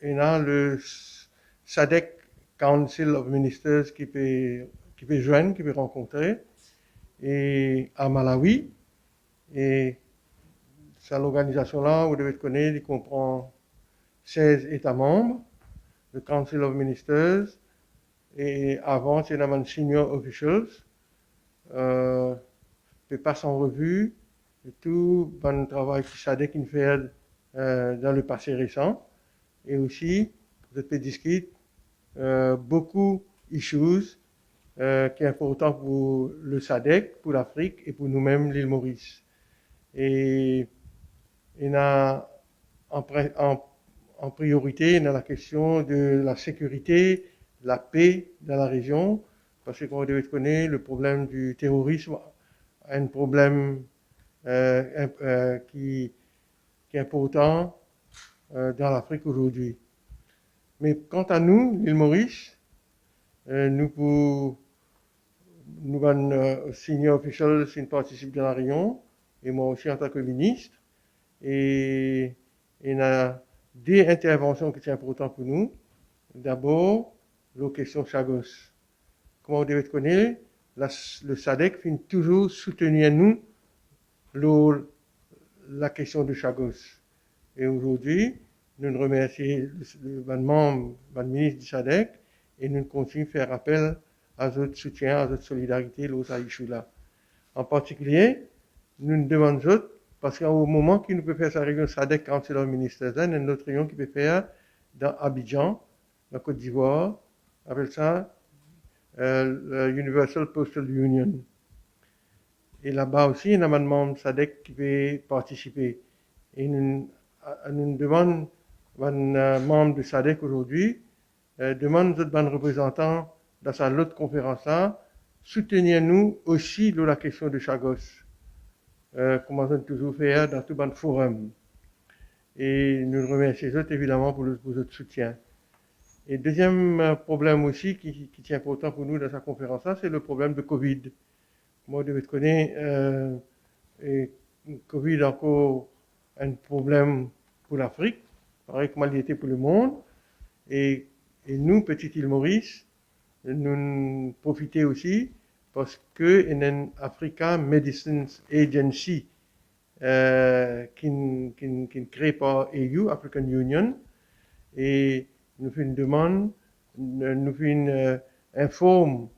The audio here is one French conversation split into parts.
il y a le SADC Council of Ministers qui peut joindre, qui peut rencontrer, et à Malawi. Et c'est l'organisation-là, vous devez connaître, il comprend 16 États membres, le Council of Ministers, et avant, c'est la senior officials, peut passer en revue tout le travail qui SADC fait dans le passé récent, et aussi, vous peut discuter beaucoup d'issues qui est important pour le SADC, pour l'Afrique et pour nous-mêmes, l'île Maurice. Et il y a en priorité dans la question de la sécurité, la paix dans la région, parce que comme vous devez connaître, le problème du terrorisme est un problème qui est important dans l'Afrique aujourd'hui. Mais quant à nous, l'île Maurice, nous avons senior official qui participe dans la réunion, et moi aussi en tant que ministre. Et il y a deux interventions qui sont importantes pour nous. D'abord, la question Chagos. Comme vous devez connaître, le SADC finit toujours soutenir nous la question de Chagos. Et aujourd'hui, nous remercions le membre, le ministre du SADC, et nous continuons à faire appel à votre soutien, à votre solidarité, l'autre là. En particulier, nous nous demandons, parce qu'au moment qu'il nous peut faire sa réunion SADC Council of Ministers, il y a une autre réunion qui peut faire dans Abidjan, la Côte d'Ivoire, avec ça, Universal Postal Union. Et là-bas aussi, il y a un membre SADC qui peut participer. Et nous demandons, un membre de SADC aujourd'hui, demande aux autres représentants dans sa l'autre conférence-là, soutenir-nous aussi dans la question de Chagos. Comme on toujours faire dans tout le forum. Et nous remercions eux évidemment pour votre soutien. Et deuxième problème aussi qui est important pour nous dans cette conférence-là, c'est le problème de Covid. Moi, vous devez connaître, Covid encore un problème pour l'Afrique, pareil comme il était pour le monde. Et nous, petite île Maurice, nous profitons aussi parce que il y a une Africa Medicines Agency qui crée par EU, African Union, et nous faisons une demande, nous faisons informe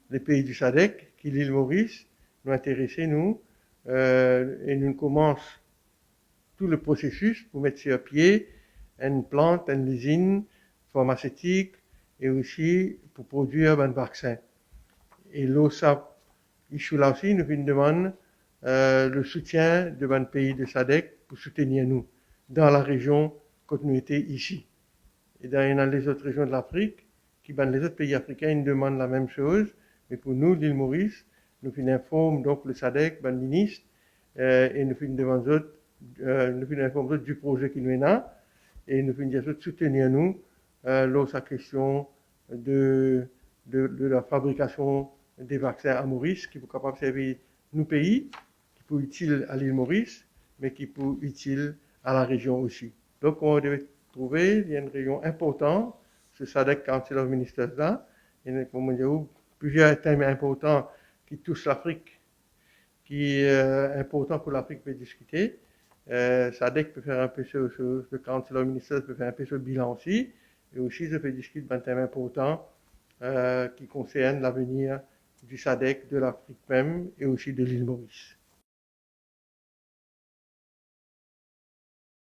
les pays du SADC qui l'île Maurice nous intéressons nous et nous commençons tout le processus pour mettre sur pied une plante, une usine pharmaceutique et aussi pour produire un vaccin. Et l'OSAP, ici là aussi, nous une demande le soutien de un pays de SADC pour soutenir nous dans la région quand nous étions ici. Et dans les autres régions de l'Afrique, les autres pays africains nous demandent la même chose, mais pour nous, l'île Maurice, nous informons donc le SADC, le ministre, et nous demandons nous informons du projet qui nous est là, et nous dire soutenir nous lors de la question de la fabrication des vaccins à Maurice, qui sont capables de servir nos pays, qui sont utiles à l'île Maurice, mais qui sont utiles à la région aussi. Donc, on devait trouver, il y a une région importante, ce SADC Council of Ministers là, il y a plusieurs thèmes importants qui touchent l'Afrique, qui est important pour l'Afrique de discuter. SADC peut faire un peu sur le Council of Ministers peut faire un peu sur le bilan aussi, et aussi je peux discuter d'un thème important qui concerne l'avenir du SADC, de l'Afrique même, et aussi de l'île Maurice.